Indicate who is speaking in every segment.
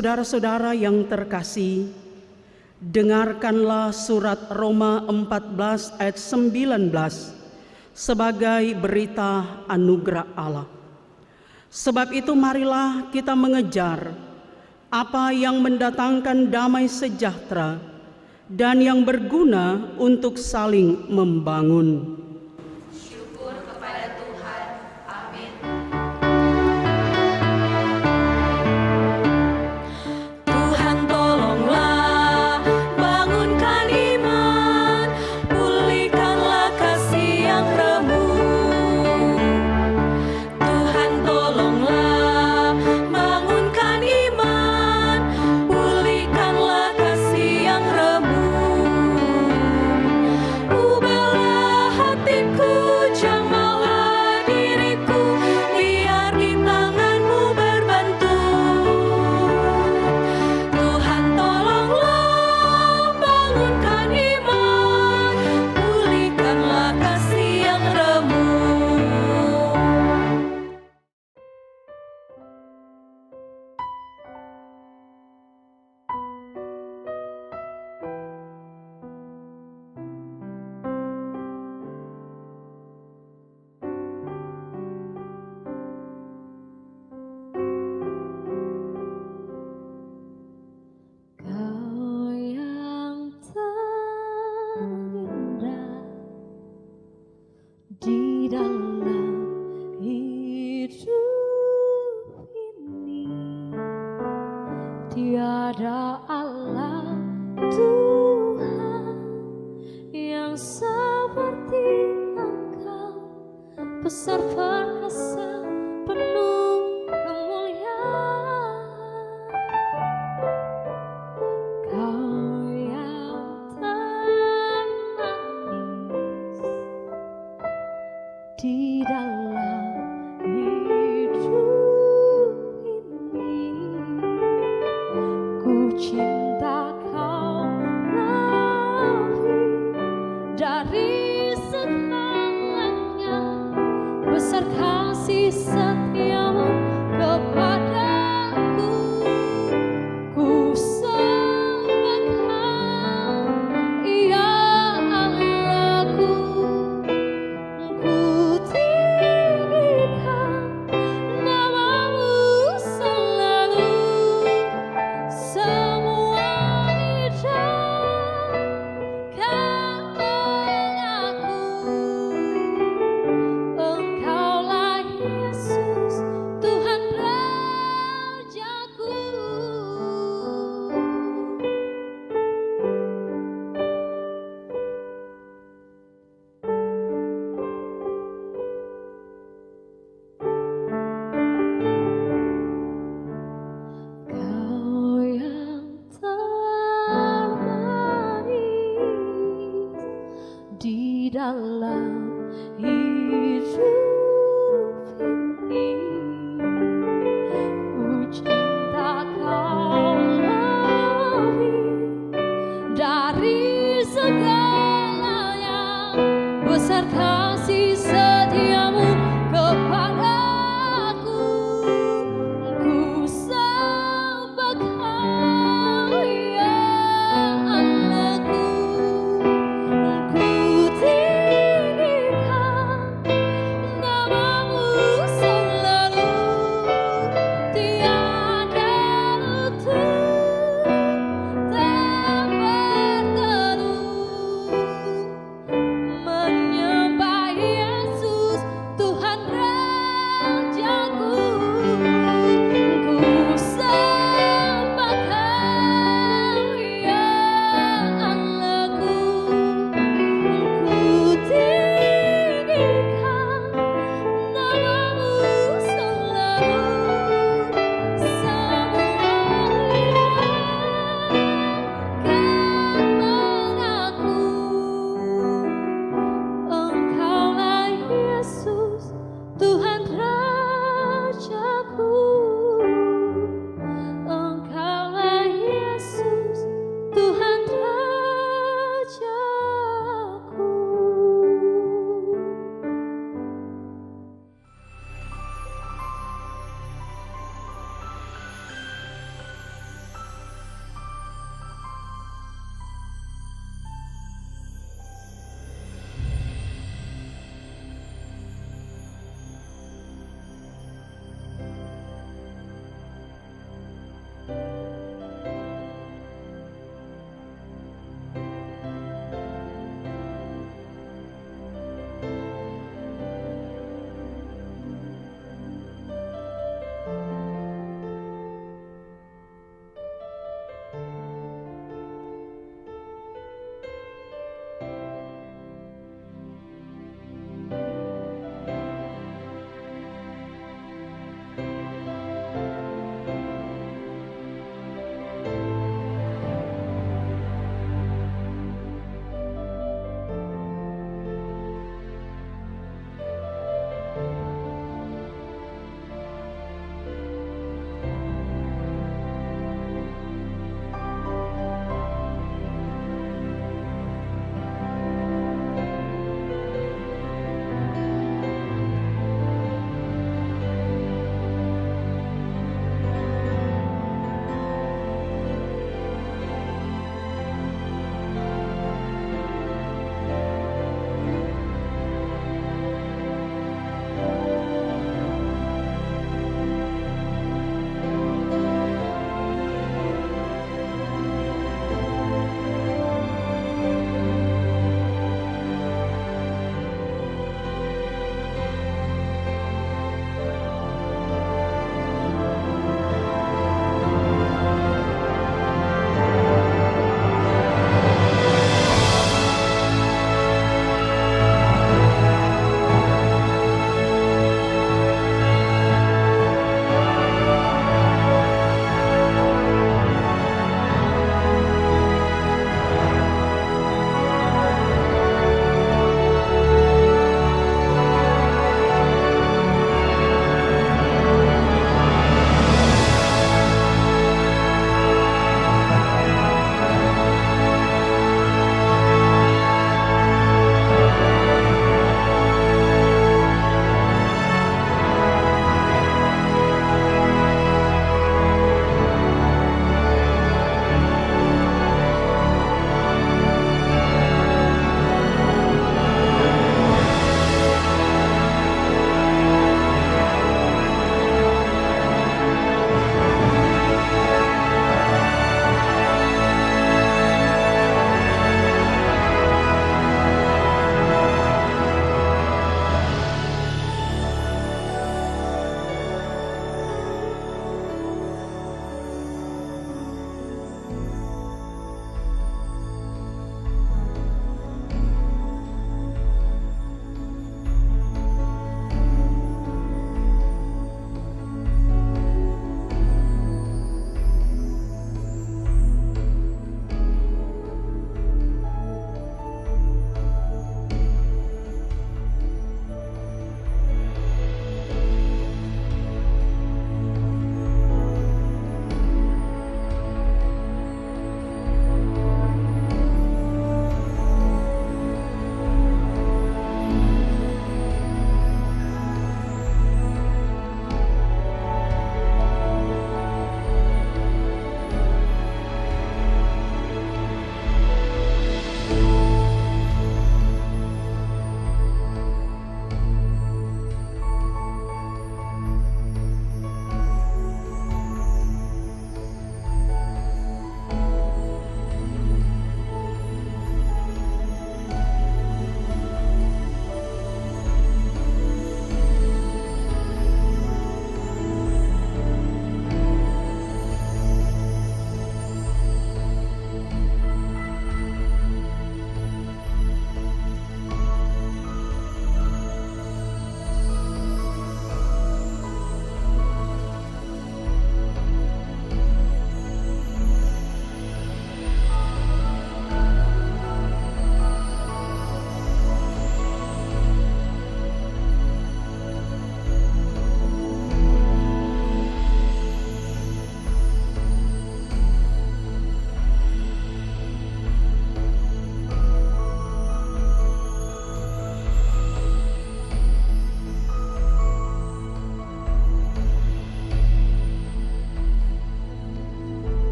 Speaker 1: Saudara-saudara yang terkasih, dengarkanlah surat Roma 14 ayat 19 sebagai berita anugerah Allah. Sebab itu marilah kita mengejar apa yang mendatangkan damai sejahtera dan yang berguna untuk saling membangun.
Speaker 2: Syukur kepada Tuhan. Amin.
Speaker 3: Tuhan tolonglah, bangunkan iman, pulihkanlah kasih yang remuk. Tuhan tolonglah, bangunkan iman, pulihkanlah kasih yang remuk. Ubahlah besar perkasa penuh kemuliaan. Kau yang termanis di dalam hidup ini, ku cinta kau lebih dari segalanya. Besar kasih setiamu kepadaku, ku sembahkan, ya Allahku. Ku tinggikan namamu selalu, semua lidah kan mengaku, Engkaulah Yesus, Tuhan Rajaku. Kau yang termanis di dalam hidup ini, ku cinta kau lebih dari segalanya. Besar kasih setiamu kepadaku, ku sembahkan, ya Allahku. Ku tinggikan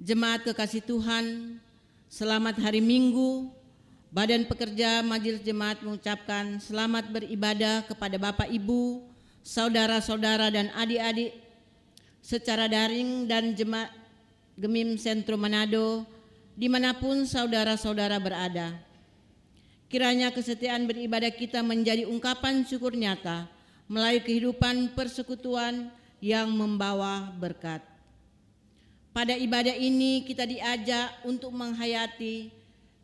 Speaker 4: Jemaat kekasih Tuhan, selamat hari Minggu. Badan Pekerja Majelis Jemaat mengucapkan selamat beribadah kepada Bapak Ibu, saudara-saudara dan adik-adik secara daring dan jemaat Gemim Sentrum Manado dimanapun saudara-saudara berada. Kiranya kesetiaan beribadah kita menjadi ungkapan syukur nyata melalui kehidupan persekutuan yang membawa berkat. Pada ibadah ini kita diajak untuk menghayati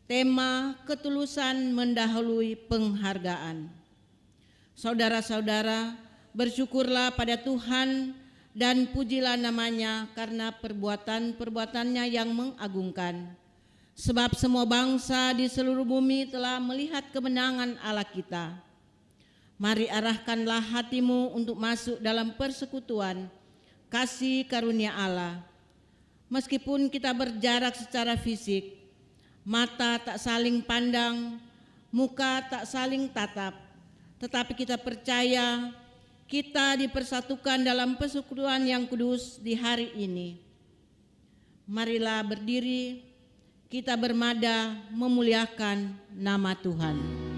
Speaker 4: tema ketulusan mendahului penghargaan. Saudara-saudara, bersyukurlah pada Tuhan dan pujilah namanya karena perbuatan-perbuatannya yang mengagungkan. Sebab semua bangsa di seluruh bumi telah melihat kemenangan Allah kita. Mari arahkanlah hatimu untuk masuk dalam persekutuan kasih karunia Allah. Meskipun kita berjarak secara fisik, mata tak saling pandang, muka tak saling tatap, tetapi kita percaya kita dipersatukan dalam persekutuan yang kudus di hari ini. Marilah berdiri, kita bermada memuliakan nama Tuhan.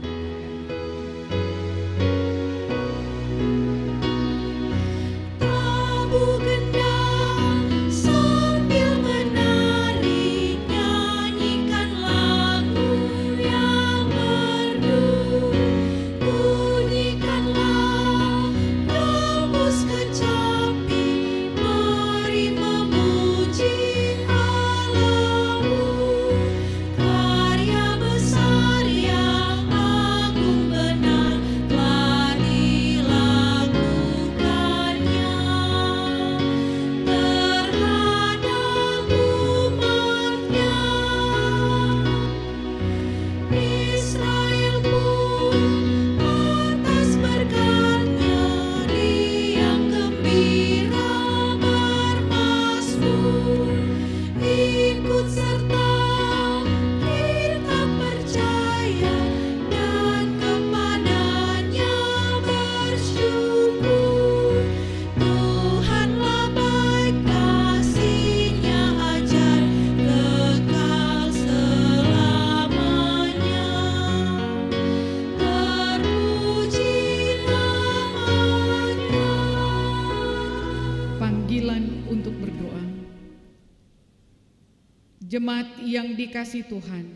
Speaker 5: Jemaat yang dikasihi Tuhan,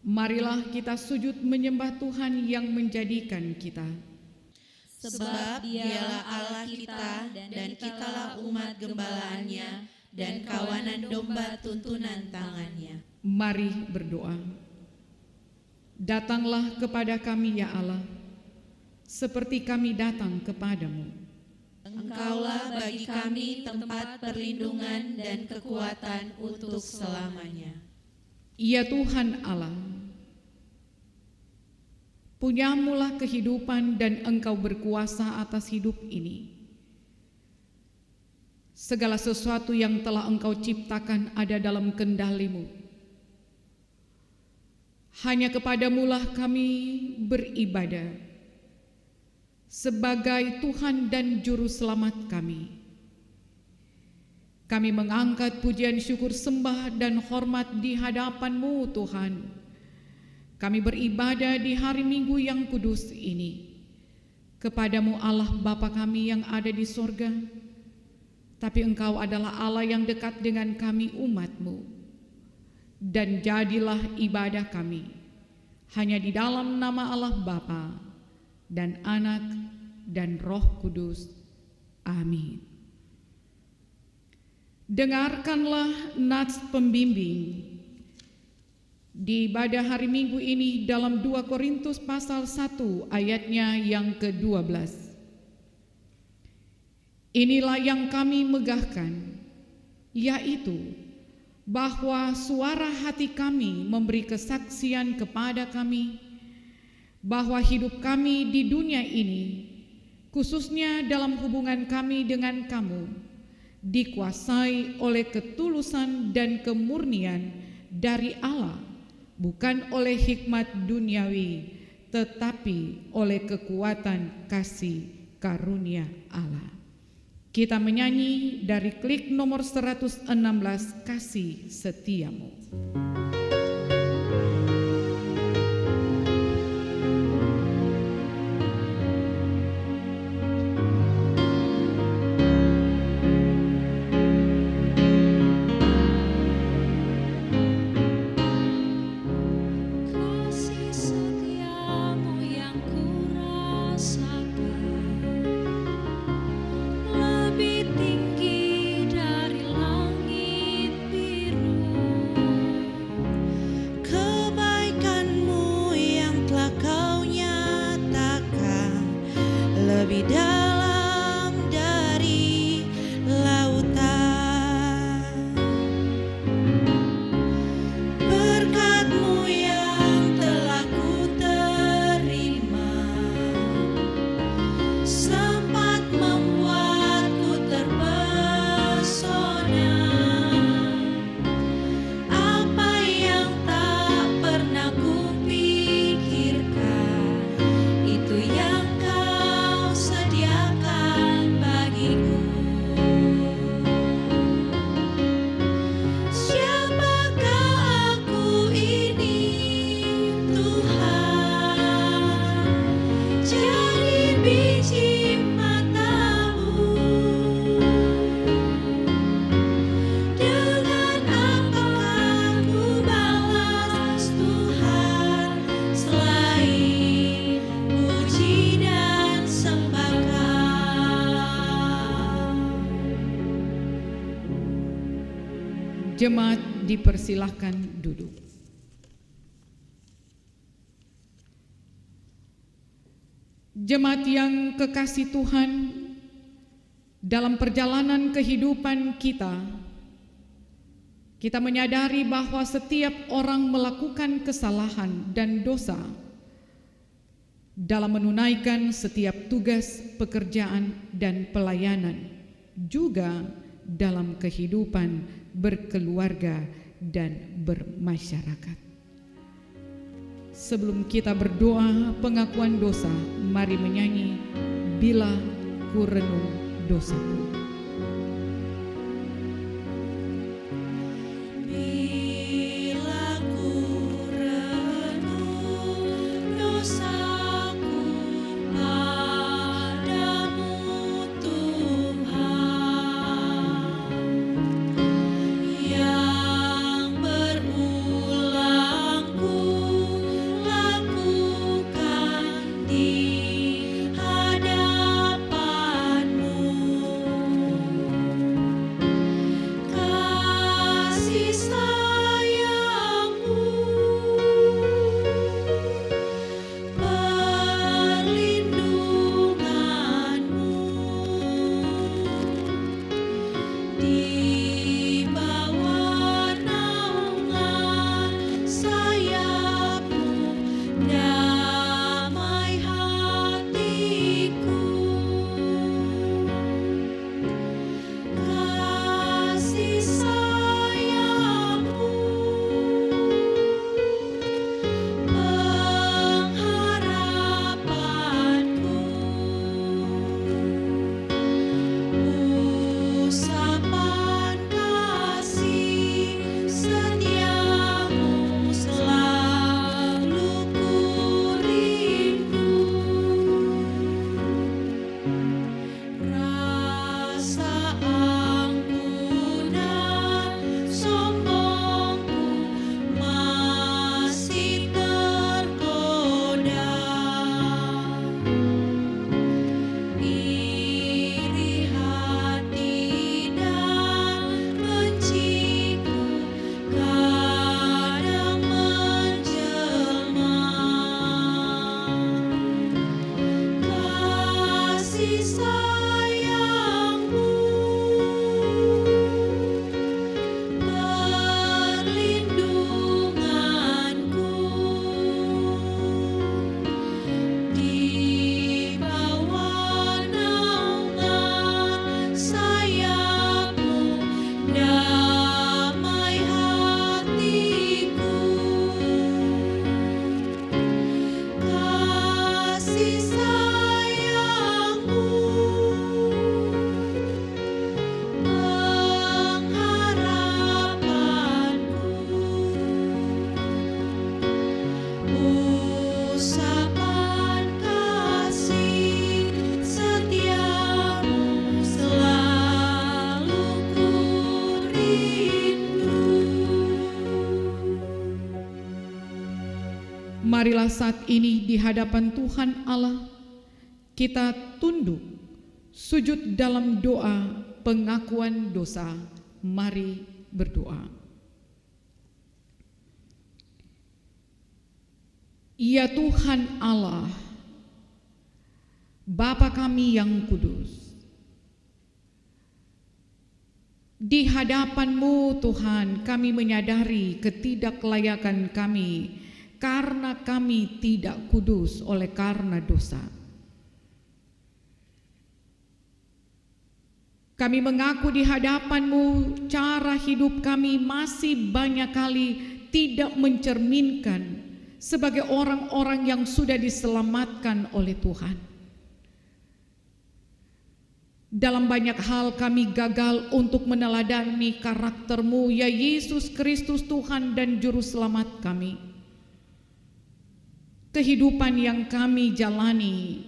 Speaker 5: marilah kita sujud menyembah Tuhan yang menjadikan kita.
Speaker 2: Sebab Dialah Allah kita dan kitalah umat gembalaannya dan kawanan domba tuntunan tangannya.
Speaker 5: Mari berdoa. Datanglah kepada kami ya Allah, seperti kami datang kepadamu.
Speaker 2: Engkaulah bagi kami tempat perlindungan dan kekuatan untuk selamanya.
Speaker 5: Ya Tuhan Allah, punyamulah kehidupan dan Engkau berkuasa atas hidup ini. Segala sesuatu yang telah Engkau ciptakan ada dalam kendali-Mu. Hanya kepadamulah kami beribadah sebagai Tuhan dan Juru Selamat kami. Kami mengangkat pujian syukur sembah dan hormat di hadapan-Mu Tuhan. Kami beribadah di hari Minggu yang kudus ini kepadamu Allah Bapa kami yang ada di sorga. Tapi Engkau adalah Allah yang dekat dengan kami umat-Mu. Dan jadilah ibadah kami hanya di dalam nama Allah Bapa dan Anak dan Roh Kudus. Amin. Dengarkanlah nats pembimbing di ibadah hari Minggu ini dalam 2 Korintus pasal 1 ayatnya yang ke-12. Inilah yang kami megahkan, yaitu bahwa suara hati kami memberi kesaksian kepada kami bahwa hidup kami di dunia ini, khususnya dalam hubungan kami dengan kamu, dikuasai oleh ketulusan dan kemurnian dari Allah, bukan oleh hikmat duniawi, tetapi oleh kekuatan kasih karunia Allah. Kita menyanyi dari klik nomor 116, Kasih Setiamu.
Speaker 3: Kasih setiamu yang kurasakan lebih tinggi dari langit biru.
Speaker 2: Kebaikanmu yang telah kau nyatakan lebih dalam dari lautan. Berkat-Mu yang telah ku terima sempat membuatku terpesona. Apa yang tak pernah kupikirkan, itu yang kau sediakan bagiku. Siapakah aku ini, Tuhan? Jadi biji mata-Mu. Dengan apakah ku balas, Tuhan, selain puji dan sembah Kau?
Speaker 5: Jemaat dipersilahkan duduk. Jemaat yang kekasih Tuhan, dalam perjalanan kehidupan kita menyadari bahwa setiap orang melakukan kesalahan dan dosa dalam menunaikan setiap tugas, pekerjaan, dan pelayanan, juga dalam kehidupan berkeluarga dan bermasyarakat. Sebelum kita berdoa pengakuan dosa, mari menyanyi Bila Ku Renung Dosaku.
Speaker 2: Bila ku renung dosaku padamu, Tuhan, yang berulang ku lakukan di hadapan-Mu.
Speaker 5: Marilah saat ini di hadapan Tuhan Allah kita tunduk, sujud dalam doa pengakuan dosa. Mari berdoa. Ya Tuhan Allah, Bapa kami yang kudus, di hadapan-Mu Tuhan kami menyadari ketidaklayakan kami karena kami tidak kudus oleh karena dosa. Kami mengaku di hadapan-Mu cara hidup kami masih banyak kali tidak mencerminkan sebagai orang-orang yang sudah diselamatkan oleh Tuhan. Dalam banyak hal kami gagal untuk meneladani karakter-Mu, ya Yesus Kristus Tuhan dan Juru Selamat kami. Kehidupan yang kami jalani,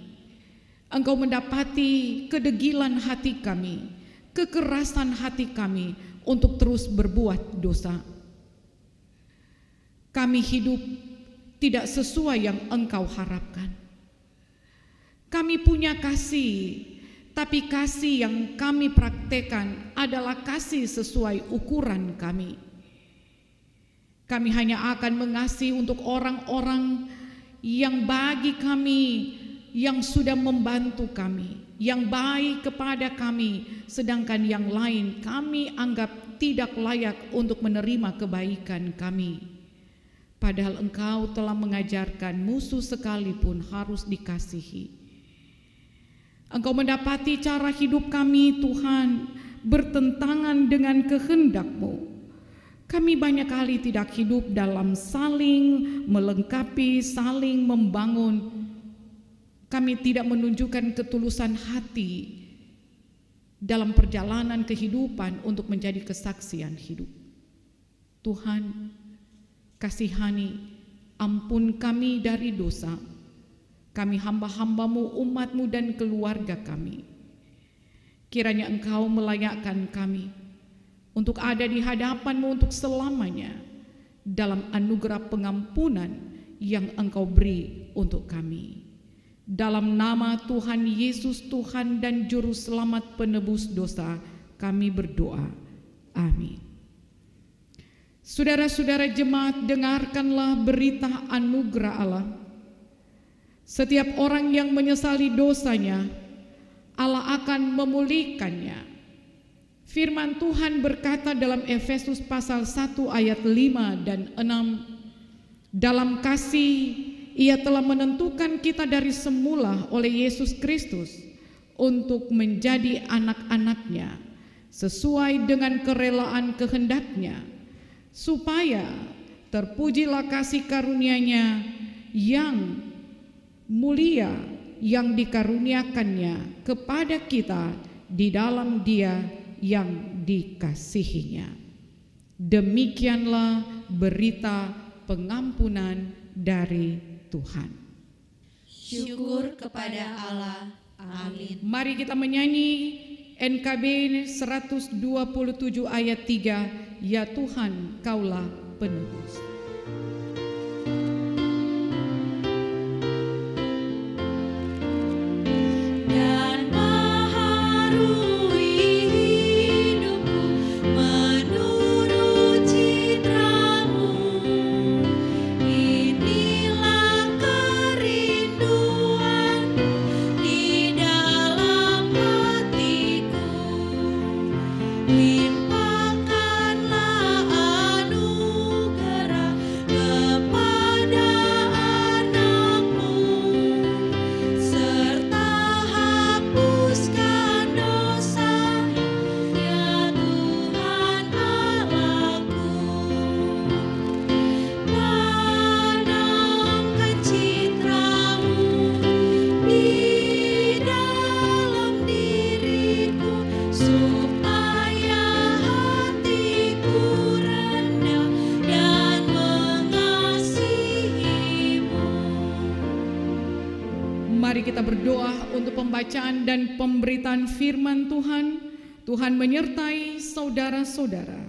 Speaker 5: Engkau mendapati kedegilan hati kami, kekerasan hati kami untuk terus berbuat dosa. Kami hidup tidak sesuai yang Engkau harapkan. Kami punya kasih, tapi kasih yang kami praktekkan adalah kasih sesuai ukuran kami. Kami hanya akan mengasihi untuk orang-orang yang bagi kami, yang sudah membantu kami, yang baik kepada kami, sedangkan yang lain kami anggap tidak layak untuk menerima kebaikan kami. Padahal Engkau telah mengajarkan musuh sekalipun harus dikasihi. Engkau mendapati cara hidup kami Tuhan bertentangan dengan kehendak-Mu. Kami banyak kali tidak hidup dalam saling melengkapi, saling membangun. Kami tidak menunjukkan ketulusan hati dalam perjalanan kehidupan untuk menjadi kesaksian hidup. Tuhan, kasihani, ampun kami dari dosa. Kami hamba-hamba-Mu, umat-Mu dan keluarga kami. Kiranya Engkau melayakkan kami untuk ada di hadapan-Mu untuk selamanya dalam anugerah pengampunan yang Engkau beri untuk kami. Dalam nama Tuhan Yesus Tuhan dan Juru Selamat penebus dosa kami berdoa. Amin. Saudara-saudara jemaat, dengarkanlah berita anugerah Allah. Setiap orang yang menyesali dosanya, Allah akan memulihkannya. Firman Tuhan berkata dalam Efesus pasal 1 ayat 5 dan 6, dalam kasih Ia telah menentukan kita dari semula oleh Yesus Kristus untuk menjadi anak-anak-Nya sesuai dengan kerelaan kehendak-Nya, supaya terpujilah kasih karunia-Nya yang mulia yang dikaruniakannya kepada kita di dalam Dia yang dikasihinya. Demikianlah berita pengampunan dari Tuhan.
Speaker 2: Syukur kepada Allah. Amin.
Speaker 5: Mari kita menyanyi NKB 127 ayat 3, ya Tuhan Kaulah penebus.
Speaker 3: Dan baharui hidupku menurut citra-Mu. Inilah kerinduanku di dalam hatiku. Limpahkanlah anugerah kepada anak-Mu, serta hapuskan dosa, ya Tuhan Allahku. Tanamkan citra-Mu di dalam diriku, supaya hatiku rendah dan mengasihi-Mu.
Speaker 5: Mari kita berdoa untuk pembacaan dan pemberitaan firman Tuhan. Tuhan menyertai saudara-saudara.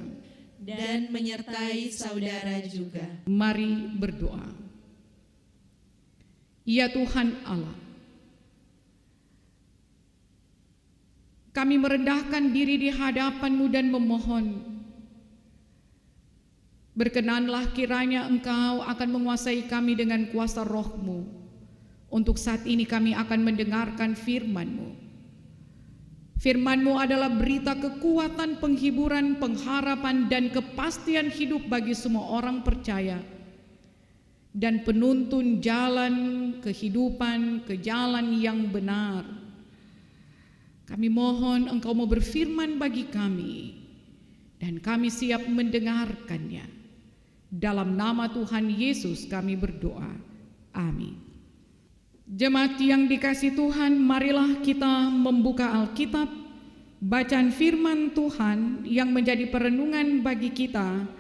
Speaker 2: Dan menyertai saudara juga.
Speaker 5: Mari berdoa. Ya Tuhan Allah, kami merendahkan diri di hadapan-Mu dan memohon, berkenanlah kiranya Engkau akan menguasai kami dengan kuasa Roh-Mu. Untuk saat ini kami akan mendengarkan firman-Mu. Firman-Mu adalah berita kekuatan, penghiburan, pengharapan, dan kepastian hidup bagi semua orang percaya, dan penuntun jalan kehidupan ke jalan yang benar. Kami mohon Engkau mau berfirman bagi kami, dan kami siap mendengarkannya. Dalam nama Tuhan Yesus kami berdoa. Amin. Jemaat yang dikasihi Tuhan, marilah kita membuka Alkitab, bacaan firman Tuhan yang menjadi perenungan bagi kita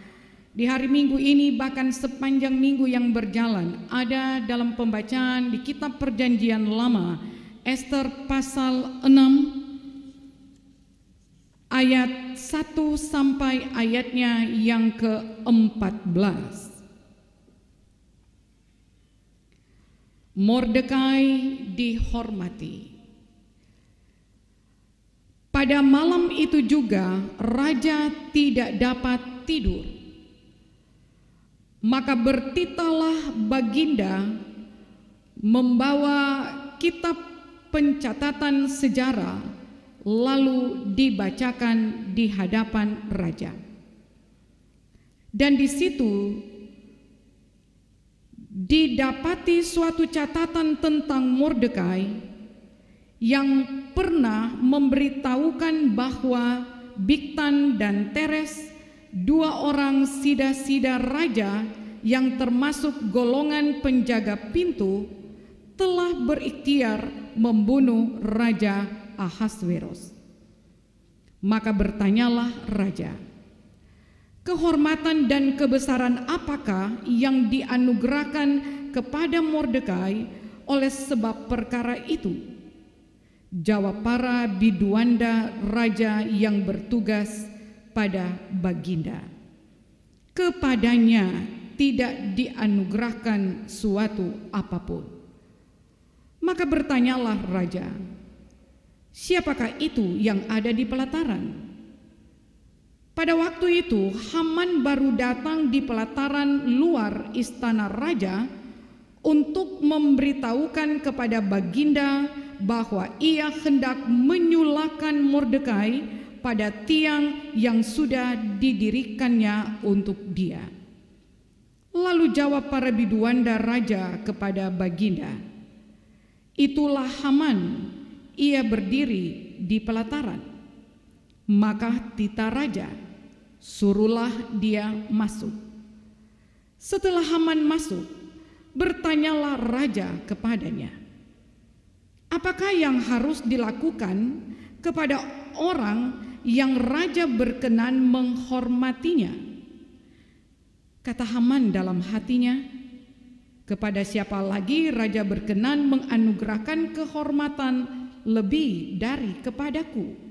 Speaker 5: di hari Minggu ini, bahkan sepanjang minggu yang berjalan, ada dalam pembacaan di kitab Perjanjian Lama, Ester pasal 6 ayat 1 sampai ayatnya yang ke-14. Mordekai dihormati. Pada malam itu juga raja tidak dapat tidur. Maka bertitalah baginda membawa kitab pencatatan sejarah, lalu dibacakan di hadapan raja. Dan di situ didapati suatu catatan tentang Mordekai yang pernah memberitahukan bahwa Bigtan dan Teres, dua orang sida-sida raja yang termasuk golongan penjaga pintu, telah berikhtiar membunuh Raja Ahasveros. Maka bertanyalah raja, kehormatan dan kebesaran apakah yang dianugerahkan kepada Mordekai oleh sebab perkara itu? Jawab para biduanda raja yang bertugas pada baginda, kepadanya tidak dianugerahkan suatu apapun. Maka bertanyalah raja, siapakah itu yang ada di pelataran? Pada waktu itu Haman baru datang di pelataran luar istana raja untuk memberitahukan kepada baginda bahwa ia hendak menyulahkan Mordekai pada tiang yang sudah didirikannya untuk dia. Lalu jawab para biduanda raja kepada baginda, itulah Haman, ia berdiri di pelataran. Maka tita raja, suruhlah dia masuk. Setelah Haman masuk, bertanyalah raja kepadanya, apakah yang harus dilakukan kepada orang yang raja berkenan menghormatinya? Kata Haman dalam hatinya, kepada siapa lagi raja berkenan menganugerahkan kehormatan lebih dari kepadaku?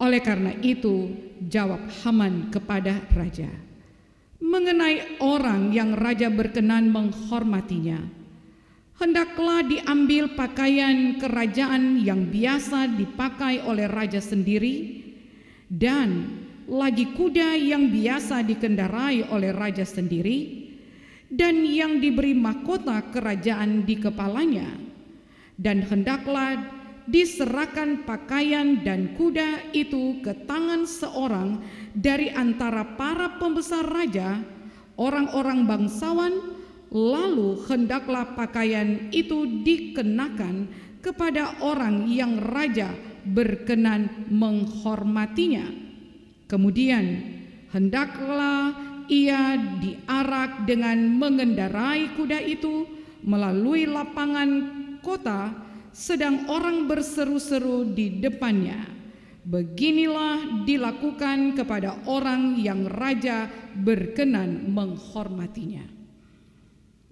Speaker 5: Oleh karena itu, jawab Haman kepada raja, mengenai orang yang raja berkenan menghormatinya, hendaklah diambil pakaian kerajaan yang biasa dipakai oleh raja sendiri, dan lagi kuda yang biasa dikendarai oleh raja sendiri, dan yang diberi mahkota kerajaan di kepalanya, dan hendaklah diserahkan pakaian dan kuda itu ke tangan seorang dari antara para pembesar raja, orang-orang bangsawan, lalu hendaklah pakaian itu dikenakan kepada orang yang raja berkenan menghormatinya. Kemudian hendaklah ia diarak dengan mengendarai kuda itu melalui lapangan kota, sedang orang berseru-seru di depannya. Beginilah dilakukan kepada orang yang raja berkenan menghormatinya.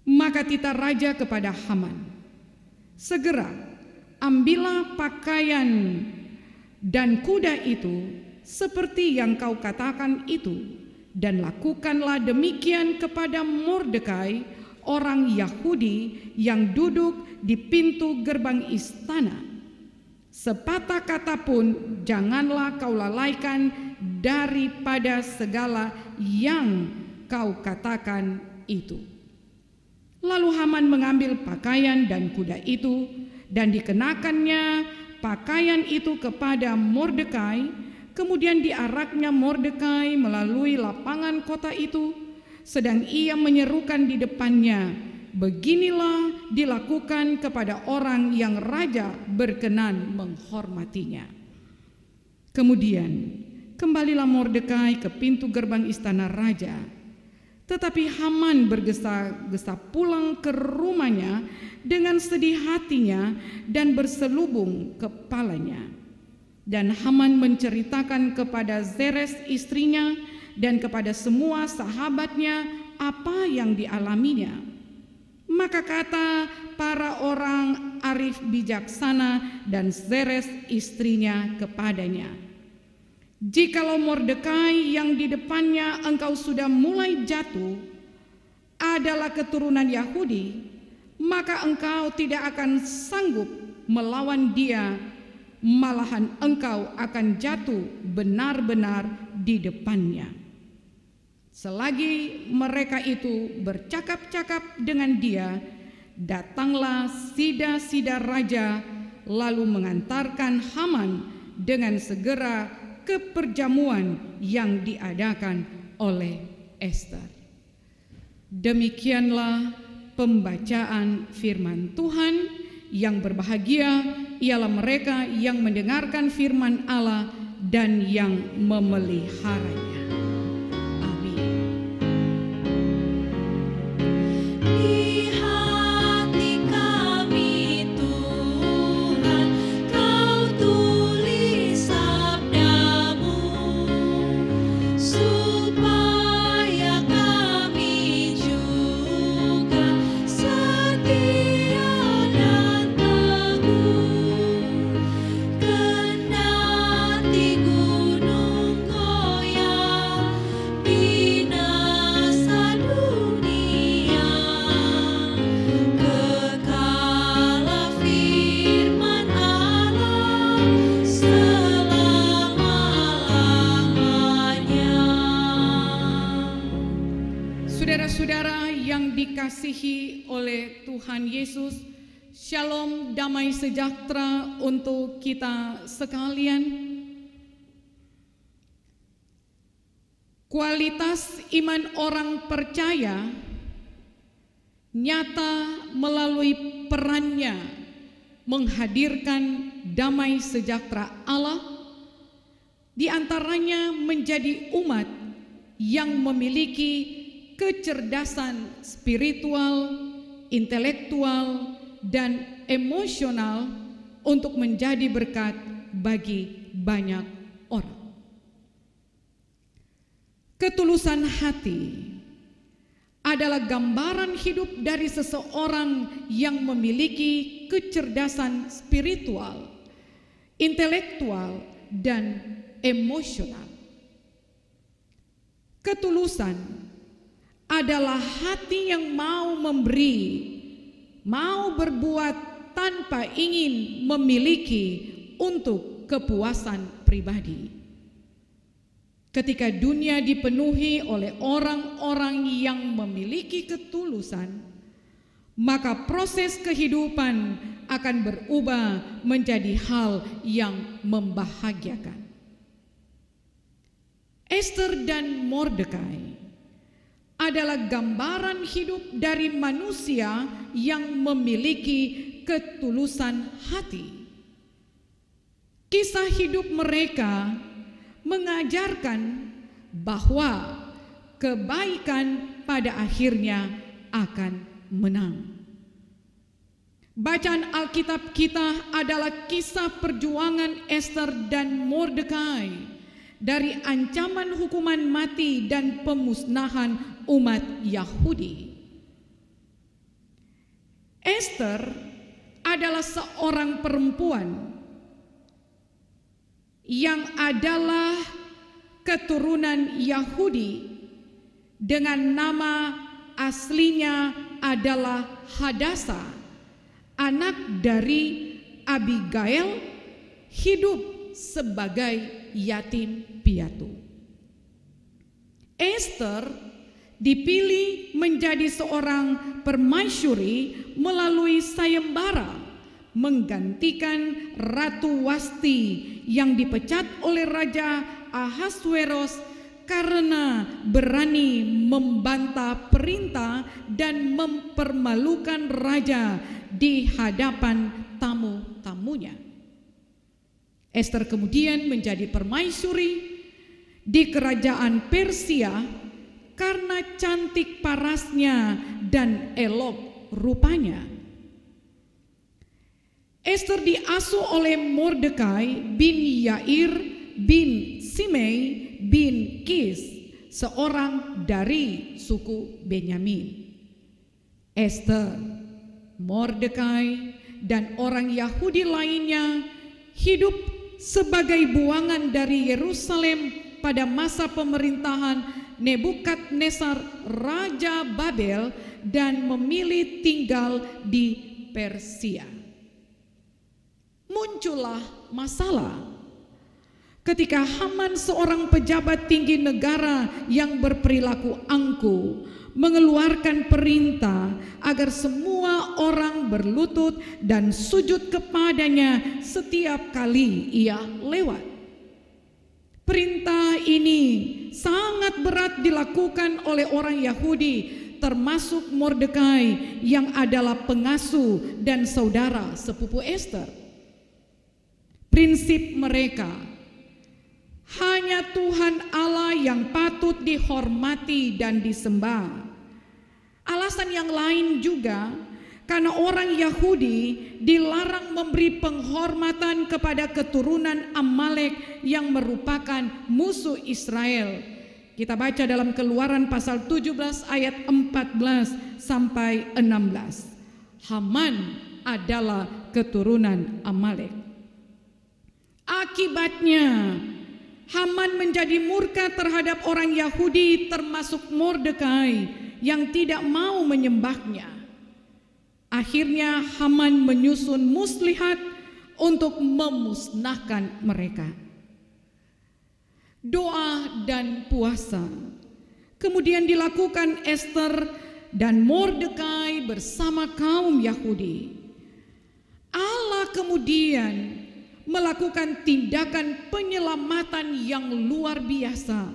Speaker 5: Maka tita raja kepada Haman, segera ambillah pakaian dan kuda itu seperti yang kau katakan itu, dan lakukanlah demikian kepada Mordekai, orang Yahudi yang duduk di pintu gerbang istana. Sepatah kata pun janganlah kau lalaikan daripada segala yang kau katakan itu. Lalu Haman mengambil pakaian dan kuda itu dan dikenakannya pakaian itu kepada Mordekai. Kemudian diaraknya Mordekai melalui lapangan kota itu, sedang ia menyerukan di depannya, beginilah dilakukan kepada orang yang raja berkenan menghormatinya. Kemudian kembalilah Mordekai ke pintu gerbang istana raja. Tetapi Haman bergesa-gesa pulang ke rumahnya dengan sedih hatinya dan berselubung kepalanya. Dan Haman menceritakan kepada Zeres istrinya dan kepada semua sahabatnya apa yang dialaminya. Maka kata para orang arif bijaksana dan Zeres istrinya kepadanya, jikalau Mordekai yang di depannya engkau sudah mulai jatuh adalah keturunan Yahudi, maka engkau tidak akan sanggup melawan dia, malahan engkau akan jatuh benar-benar di depannya. Selagi mereka itu bercakap-cakap dengan dia, datanglah sida-sida raja lalu mengantarkan Haman dengan segera ke perjamuan yang diadakan oleh Ester. Demikianlah pembacaan firman Tuhan. Yang berbahagia ialah mereka yang mendengarkan firman Allah dan yang memeliharanya. Amin.
Speaker 3: Di hati kami Tuhan, Kau tulis sabda-Mu, supaya kami juga setia dan teguh. Kendati gunung goyang, binasa dunia, kekalah firman Allah selama-lamanya.
Speaker 5: Saudara-saudara yang dikasihi oleh Tuhan Yesus, shalom, damai sejahtera untuk kita sekalian. Kualitas iman orang percaya nyata melalui perannya menghadirkan damai sejahtera Allah, di antaranya menjadi umat yang memiliki kecerdasan spiritual, intelektual, dan emosional untuk menjadi berkat bagi banyak orang. Ketulusan hati adalah gambaran hidup dari seseorang yang memiliki kecerdasan spiritual, intelektual, dan emosional. Ketulusan adalah hati yang mau memberi, mau berbuat tanpa ingin memiliki untuk kepuasan pribadi. Ketika dunia dipenuhi oleh orang-orang yang memiliki ketulusan, maka proses kehidupan akan berubah menjadi hal yang membahagiakan. Ester dan Mordekai adalah gambaran hidup dari manusia yang memiliki ketulusan hati. Kisah hidup mereka mengajarkan bahwa kebaikan pada akhirnya akan menang. Bacaan Alkitab kita adalah kisah perjuangan Ester dan Mordekai dari ancaman hukuman mati dan pemusnahan umat Yahudi. Ester adalah seorang perempuan yang adalah keturunan Yahudi dengan nama aslinya adalah Hadasa, anak dari Abigail, hidup sebagai yatim piatu. Esther dipilih menjadi seorang permaisuri melalui sayembara, menggantikan Ratu Wasti yang dipecat oleh Raja Ahasveros karena berani membantah perintah dan mempermalukan raja di hadapan tamu-tamunya. Esther kemudian menjadi permaisuri di kerajaan Persia karena cantik parasnya dan elok rupanya. Esther diasuh oleh Mordekai bin Yair bin Simei bin Kis, seorang dari suku Benyamin. Esther, Mordekai, dan orang Yahudi lainnya hidup sebagai buangan dari Yerusalem pada masa pemerintahan Nebukadnezar Raja Babel dan memilih tinggal di Persia. Muncullah masalah ketika Haman, seorang pejabat tinggi negara yang berperilaku angkuh, mengeluarkan perintah agar semua orang berlutut dan sujud kepadanya setiap kali ia lewat. Perintah ini sangat berat dilakukan oleh orang Yahudi, termasuk Mordekai yang adalah pengasuh dan saudara sepupu Esther. Prinsip mereka, hanya Tuhan Allah yang patut dihormati dan disembah. Alasan yang lain juga karena orang Yahudi dilarang memberi penghormatan kepada keturunan Amalek yang merupakan musuh Israel. Kita baca dalam Keluaran pasal 17 ayat 14 sampai 16. Haman adalah keturunan Amalek. Akibatnya Haman menjadi murka terhadap orang Yahudi termasuk Mordekai yang tidak mau menyembahnya. Akhirnya Haman menyusun muslihat untuk memusnahkan mereka. Doa dan puasa kemudian dilakukan Esther dan Mordekai bersama kaum Yahudi. Allah kemudian melakukan tindakan penyelamatan yang luar biasa.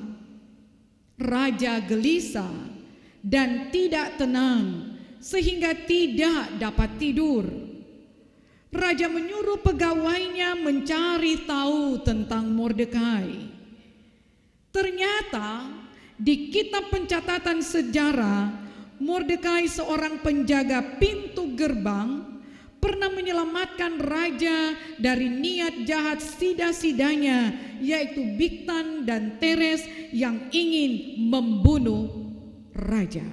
Speaker 5: Raja gelisah dan tidak tenang sehingga tidak dapat tidur. Raja menyuruh pegawainya mencari tahu tentang Mordekai. Ternyata di kitab pencatatan sejarah, Mordekai, seorang penjaga pintu gerbang, pernah menyelamatkan raja dari niat jahat sida-sidanya, yaitu Bigtan dan Teres yang ingin membunuh raja.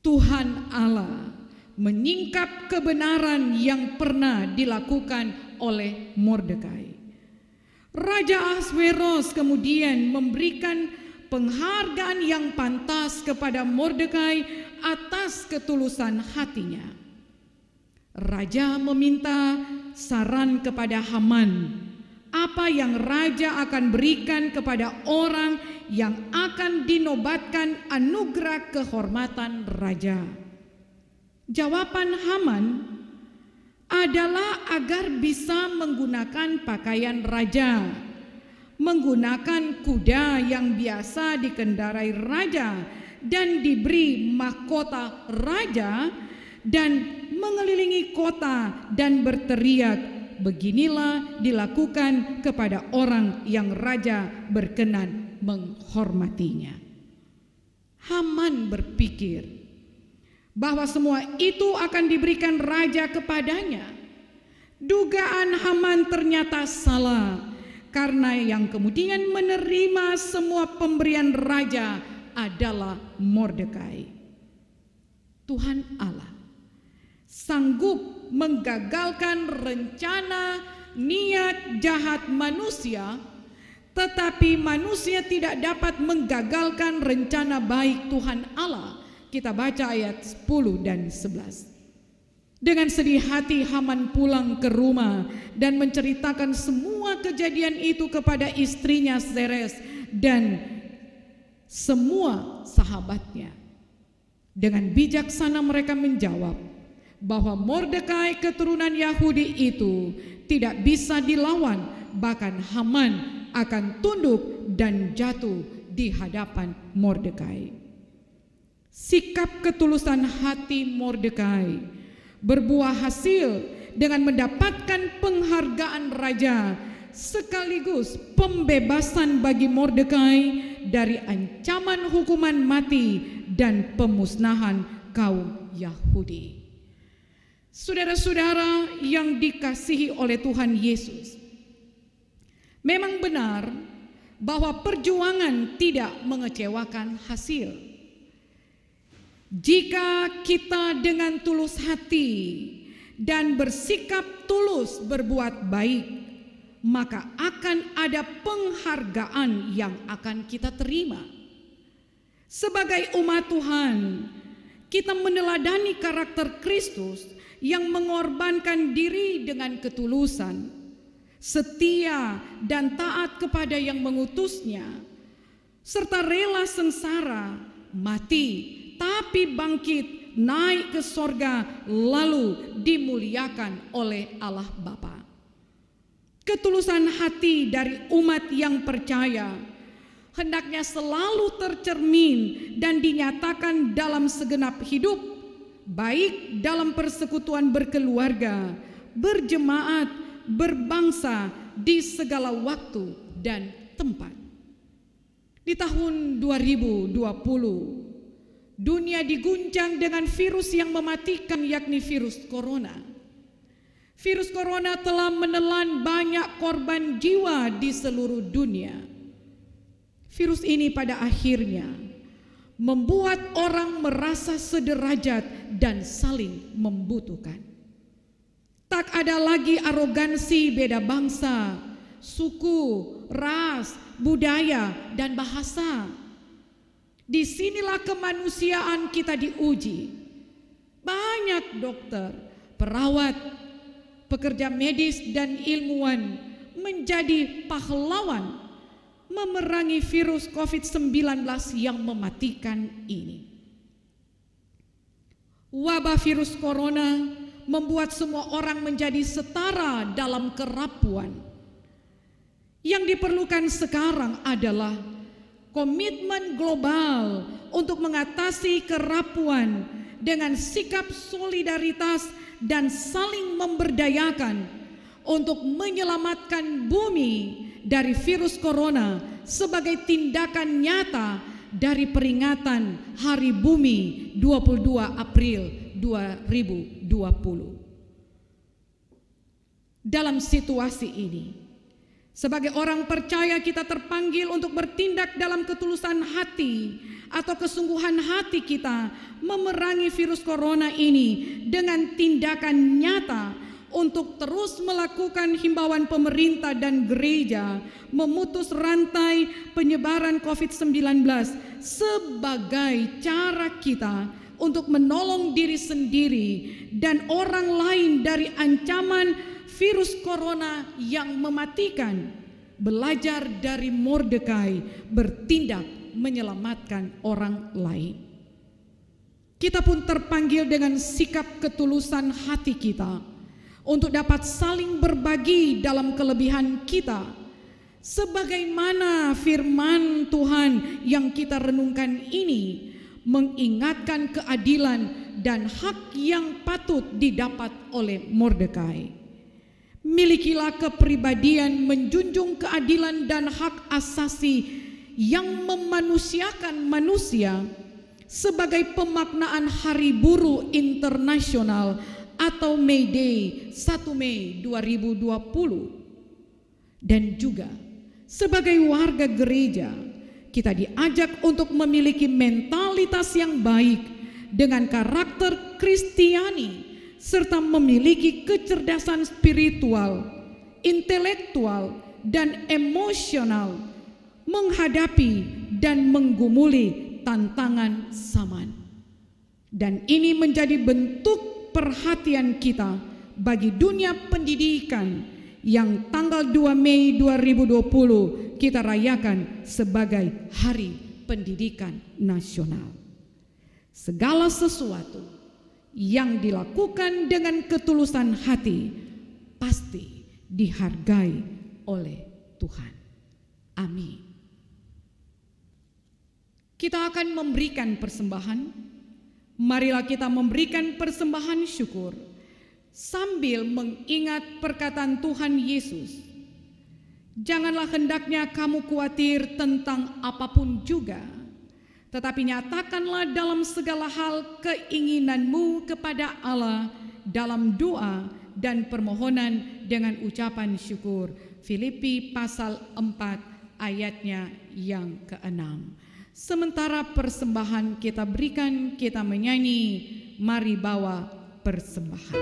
Speaker 5: Tuhan Allah menyingkap kebenaran yang pernah dilakukan oleh Mordekai. Raja Ahasveros kemudian memberikan penghargaan yang pantas kepada Mordekai atas ketulusan hatinya. Raja meminta saran kepada Haman, apa yang raja akan berikan kepada orang yang akan dinobatkan anugerah kehormatan raja. Jawaban Haman adalah agar bisa menggunakan pakaian raja, menggunakan kuda yang biasa dikendarai raja, dan diberi mahkota raja, dan mengelilingi kota dan berteriak, beginilah dilakukan kepada orang yang raja berkenan menghormatinya. Haman berpikir bahwa semua itu akan diberikan raja kepadanya. Dugaan Haman ternyata salah, karena yang kemudian menerima semua pemberian raja adalah Mordekai. Tuhan Allah sanggup menggagalkan rencana niat jahat manusia, tetapi manusia tidak dapat menggagalkan rencana baik Tuhan Allah Kita baca ayat 10 dan 11. Dengan sedih hati Haman pulang ke rumah dan menceritakan semua kejadian itu kepada istrinya Zeres dan semua sahabatnya. Dengan bijaksana mereka menjawab bahwa Mordekai keturunan Yahudi itu tidak bisa dilawan, bahkan Haman akan tunduk dan jatuh di hadapan Mordekai. Sikap ketulusan hati Mordekai berbuah hasil dengan mendapatkan penghargaan raja sekaligus pembebasan bagi Mordekai dari ancaman hukuman mati dan pemusnahan kaum Yahudi. Saudara-saudara yang dikasihi oleh Tuhan Yesus, memang benar bahwa perjuangan tidak mengecewakan hasil. Jika kita dengan tulus hati dan bersikap tulus berbuat baik, maka akan ada penghargaan yang akan kita terima. Sebagai umat Tuhan, kita meneladani karakter Kristus yang mengorbankan diri dengan ketulusan, setia dan taat kepada yang mengutusnya, serta rela sengsara, mati, tapi bangkit, naik ke sorga, lalu dimuliakan oleh Allah Bapa. Ketulusan hati dari umat yang percaya hendaknya selalu tercermin dan dinyatakan dalam segenap hidup, baik dalam persekutuan berkeluarga, berjemaat, berbangsa, di segala waktu dan tempat. Di tahun 2020, dunia diguncang dengan virus yang mematikan, yakni virus corona. Virus corona telah menelan banyak korban jiwa di seluruh dunia. Virus ini pada akhirnya membuat orang merasa sederajat dan saling membutuhkan. Tak ada lagi arogansi beda bangsa, suku, ras, budaya, dan bahasa. Disinilah kemanusiaan kita diuji. Banyak dokter, perawat, pekerja medis dan ilmuwan menjadi pahlawan memerangi virus COVID-19 yang mematikan ini. Wabah virus corona membuat semua orang menjadi setara dalam kerapuan. Yang diperlukan sekarang adalah komitmen global untuk mengatasi kerapuan dengan sikap solidaritas dan saling memberdayakan untuk menyelamatkan bumi dari virus corona sebagai tindakan nyata dari peringatan Hari Bumi 22 April 2020. Dalam situasi ini, sebagai orang percaya kita terpanggil untuk bertindak dalam ketulusan hati atau kesungguhan hati kita memerangi virus corona ini dengan tindakan nyata untuk terus melakukan himbauan pemerintah dan gereja memutus rantai penyebaran COVID-19 sebagai cara kita untuk menolong diri sendiri dan orang lain dari ancaman virus corona yang mematikan. Belajar dari Mordekai, bertindak menyelamatkan orang lain. Kita pun terpanggil dengan sikap ketulusan hati kita untuk dapat saling berbagi dalam kelebihan kita, sebagaimana firman Tuhan yang kita renungkan ini mengingatkan keadilan dan hak yang patut didapat oleh Mordekai. Milikilah kepribadian menjunjung keadilan dan hak asasi yang memanusiakan manusia sebagai pemaknaan Hari Buruh Internasional atau May Day 1 Mei 2020. Dan juga sebagai warga gereja, kita diajak untuk memiliki mentalitas yang baik dengan karakter Kristiani, serta memiliki kecerdasan spiritual, intelektual, dan emosional menghadapi dan menggumuli tantangan zaman. Dan ini menjadi bentuk perhatian kita bagi dunia pendidikan yang tanggal 2 Mei 2020 kita rayakan sebagai Hari Pendidikan Nasional. Segala sesuatu yang dilakukan dengan ketulusan hati pasti dihargai oleh Tuhan. Amin. Kita akan memberikan persembahan. Marilah kita memberikan persembahan syukur sambil mengingat perkataan Tuhan Yesus. Janganlah hendaknya kamu khawatir tentang apapun juga, tetapi nyatakanlah dalam segala hal keinginanmu kepada Allah dalam doa dan permohonan dengan ucapan syukur. Filipi pasal 4 ayatnya yang ke-6. Sementara persembahan kita berikan, kita menyanyi, mari bawa persembahan.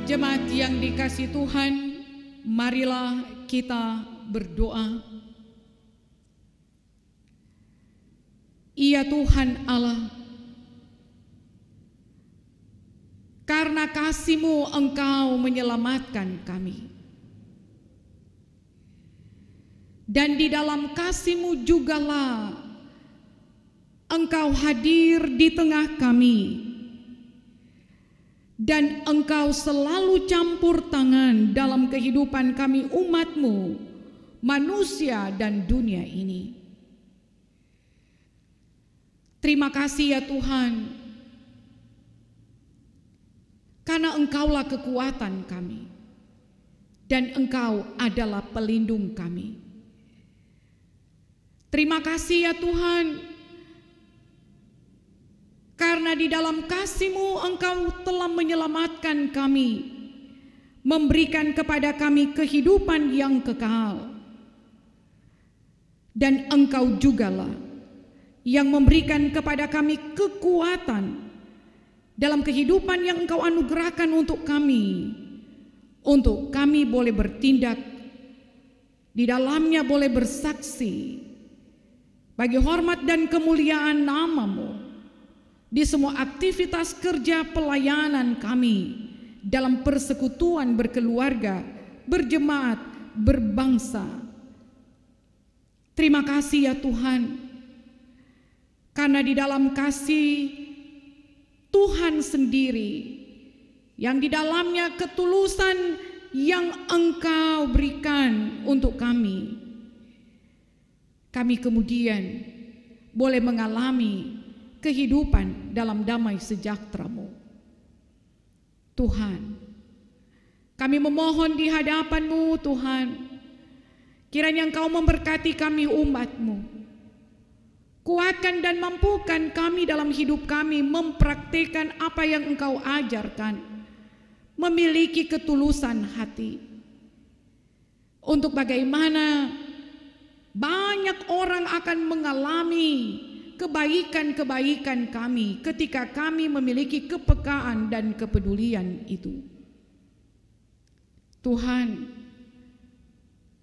Speaker 5: Jemaat yang dikasihi Tuhan, marilah kita berdoa. Ya Tuhan Allah, karena kasih-Mu Engkau menyelamatkan kami. Dan di dalam kasih-Mu jugalah Engkau hadir di tengah kami. Dan Engkau selalu campur tangan dalam kehidupan kami umat-Mu, manusia dan dunia ini. Terima kasih ya Tuhan, karena Engkaulah kekuatan kami, dan Engkau adalah pelindung kami. Terima kasih ya Tuhan, karena di dalam kasih-Mu Engkau telah menyelamatkan kami, memberikan kepada kami kehidupan yang kekal. Dan Engkau jugalah yang memberikan kepada kami kekuatan dalam kehidupan yang Engkau anugerahkan untuk kami boleh bertindak, di dalamnya boleh bersaksi bagi hormat dan kemuliaan nama-Mu. Di semua aktivitas kerja pelayanan kami, dalam persekutuan berkeluarga, berjemaat, berbangsa. Terima kasih ya Tuhan, karena di dalam kasih Tuhan sendiri, yang di dalamnya ketulusan yang Engkau berikan untuk kami kemudian boleh mengalami kehidupan dalam damai sejahtera-Mu. Tuhan, kami memohon di hadapan-Mu Tuhan, kiranya Engkau memberkati kami umat-Mu. Kuatkan dan mampukan kami dalam hidup kami mempraktikkan apa yang Engkau ajarkan, memiliki ketulusan hati. Untuk bagaimana banyak orang akan mengalami kebaikan-kebaikan kami ketika kami memiliki kepekaan dan kepedulian itu. Tuhan,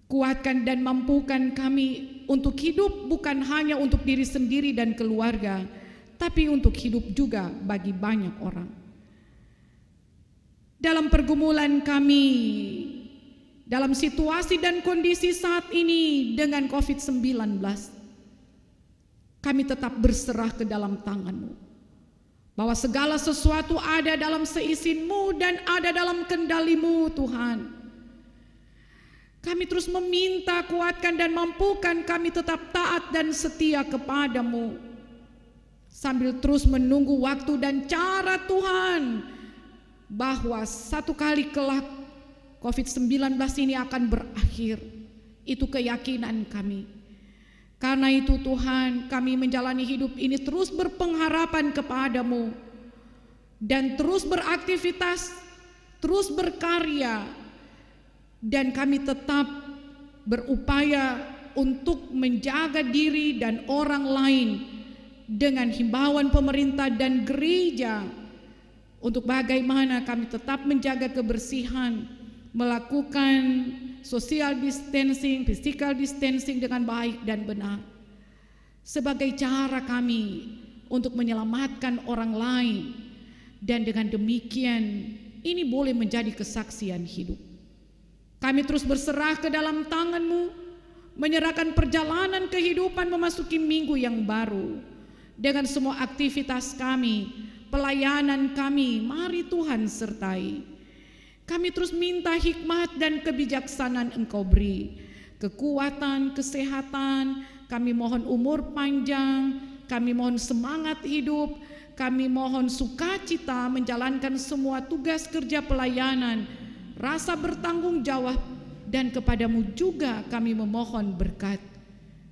Speaker 5: kuatkan dan mampukan kami untuk hidup bukan hanya untuk diri sendiri dan keluarga, tapi untuk hidup juga bagi banyak orang. Dalam pergumulan kami dalam situasi dan kondisi saat ini dengan COVID-19, kami tetap berserah ke dalam tangan-Mu, bahwa segala sesuatu ada dalam seizin-Mu dan ada dalam kendali-Mu Tuhan. Kami terus meminta, kuatkan dan mampukan kami tetap taat dan setia kepada-Mu, sambil terus menunggu waktu dan cara Tuhan, bahwa satu kali kelak COVID-19 ini akan berakhir. Itu keyakinan kami. Karena itu Tuhan, kami menjalani hidup ini terus berpengharapan kepada-Mu, dan terus beraktivitas, terus berkarya, dan kami tetap berupaya untuk menjaga diri dan orang lain dengan himbauan pemerintah dan gereja, untuk bagaimana kami tetap menjaga kebersihan, melakukan social distancing, physical distancing dengan baik dan benar, sebagai cara kami untuk menyelamatkan orang lain. Dan dengan demikian ini boleh menjadi kesaksian hidup. Kami terus berserah ke dalam tangan-Mu, menyerahkan perjalanan kehidupan memasuki minggu yang baru. Dengan semua aktivitas kami, pelayanan kami, mari Tuhan sertai. Kami terus minta hikmat dan kebijaksanaan Engkau beri, kekuatan, kesehatan, kami mohon umur panjang, kami mohon semangat hidup, kami mohon sukacita menjalankan semua tugas kerja pelayanan, rasa bertanggung jawab, dan kepada-Mu juga kami memohon berkat.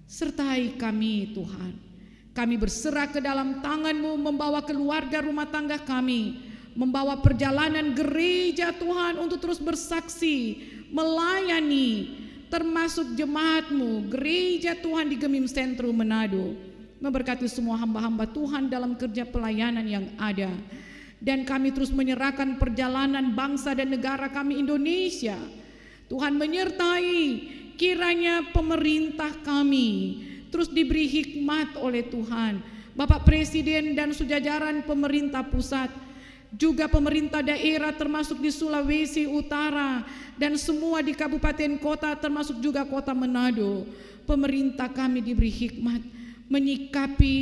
Speaker 5: Sertai kami Tuhan. Kami berserah ke dalam tangan-Mu, membawa keluarga rumah tangga kami, membawa perjalanan gereja Tuhan untuk terus bersaksi, melayani, termasuk jemaat-Mu, gereja Tuhan di Gemim Sentrum Manado. Memberkati semua hamba-hamba Tuhan dalam kerja pelayanan yang ada. Dan kami terus menyerahkan perjalanan bangsa dan negara kami Indonesia. Tuhan menyertai, kiranya pemerintah kami terus diberi hikmat oleh Tuhan. Bapak Presiden dan sejajaran pemerintah pusat, juga pemerintah daerah termasuk di Sulawesi Utara dan semua di kabupaten kota termasuk juga kota Manado. Pemerintah kami diberi hikmat menyikapi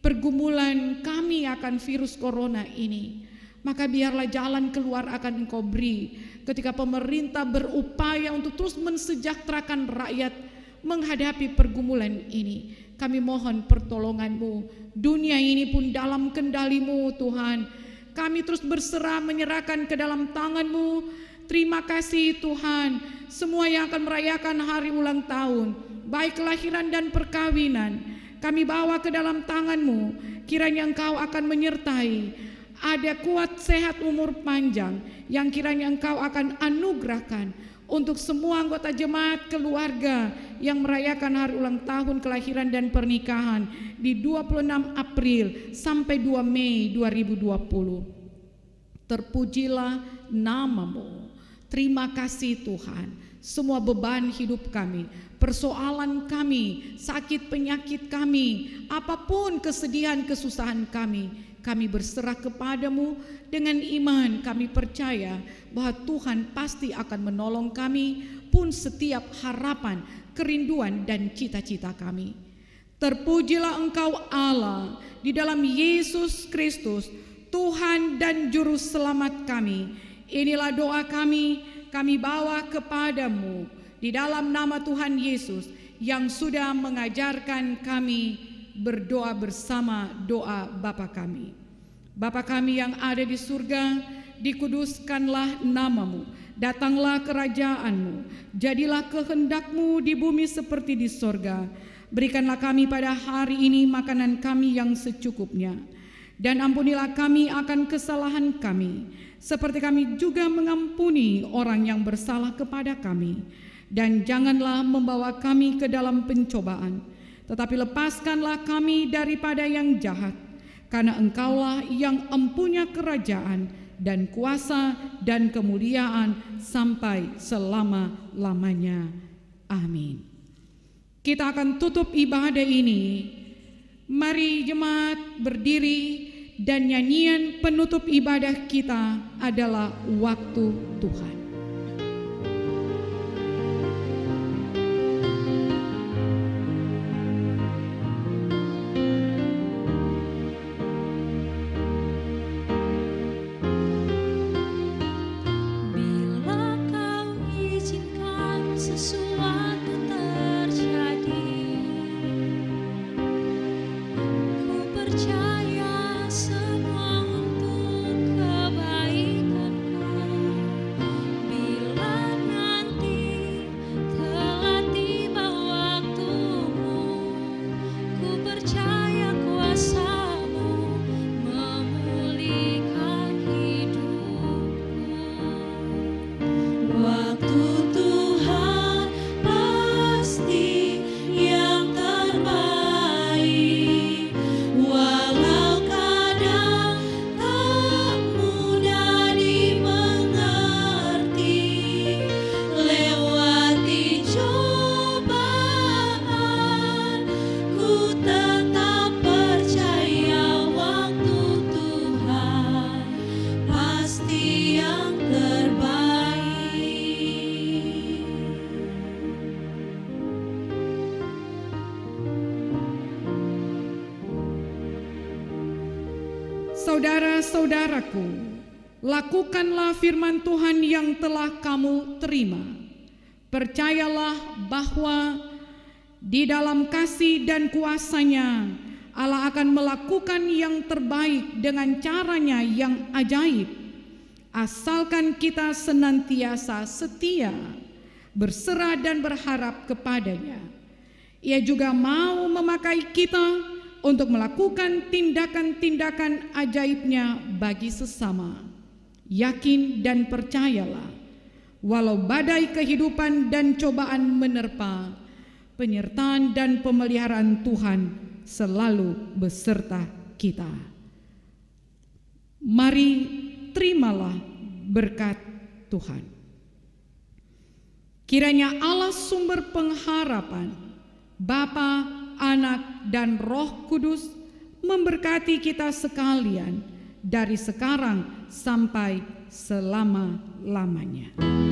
Speaker 5: pergumulan kami akan virus corona ini. Maka biarlah jalan keluar akan Engkau beri ketika pemerintah berupaya untuk terus mensejahterakan rakyat menghadapi pergumulan ini. Kami mohon pertolongan-Mu. Dunia ini pun dalam kendali-Mu Tuhan. Kami terus berserah menyerahkan ke dalam tangan-Mu. Terima kasih Tuhan. Semua yang akan merayakan hari ulang tahun, baik kelahiran dan perkawinan, kami bawa ke dalam tangan-Mu. Kiranya Engkau akan menyertai. Ada kuat sehat umur panjang yang kiranya Engkau akan anugerahkan untuk semua anggota jemaat keluarga yang merayakan hari ulang tahun kelahiran dan pernikahan di 26 April sampai 2 Mei 2020. Terpujilah nama-Mu. Terima kasih Tuhan. Semua beban hidup kami, persoalan kami, sakit penyakit kami, apapun kesedihan kesusahan kami berserah kepada-Mu. Dengan iman kami percaya bahwa Tuhan pasti akan menolong kami pun setiap harapan, kerinduan dan cita-cita kami. Terpujilah Engkau Allah di dalam Yesus Kristus, Tuhan dan Juru Selamat kami. Inilah doa kami bawa kepada-Mu di dalam nama Tuhan Yesus yang sudah mengajarkan kami berdoa bersama doa Bapa kami. Bapa kami yang ada di surga, dikuduskanlah nama-Mu, datanglah kerajaan-Mu, jadilah kehendak-Mu di bumi seperti di sorga. Berikanlah kami pada hari ini makanan kami yang secukupnya, dan ampunilah kami akan kesalahan kami, seperti kami juga mengampuni orang yang bersalah kepada kami. Dan janganlah membawa kami ke dalam pencobaan, tetapi lepaskanlah kami daripada yang jahat. Karena Engkaulah yang empunya kerajaan dan kuasa dan kemuliaan sampai selama-lamanya. Amin. Kita akan tutup ibadah ini. Mari jemaat berdiri, dan nyanyian penutup ibadah kita adalah Waktu Tuhan. Saudara-saudaraku, lakukanlah firman Tuhan yang telah kamu terima. Percayalah bahwa di dalam kasih dan kuasa-Nya, Allah akan melakukan yang terbaik dengan caranya yang ajaib. Asalkan kita senantiasa setia, berserah dan berharap kepadanya. Ia juga mau memakai kita untuk melakukan tindakan-tindakan ajaibnya bagi sesama. Yakin dan percayalah, walau badai kehidupan dan cobaan menerpa, penyertaan dan pemeliharaan Tuhan selalu beserta kita. Mari terimalah berkat Tuhan. Kiranya Allah sumber pengharapan, Bapa, Anak, dan Roh Kudus memberkati kita sekalian dari sekarang sampai selama-lamanya.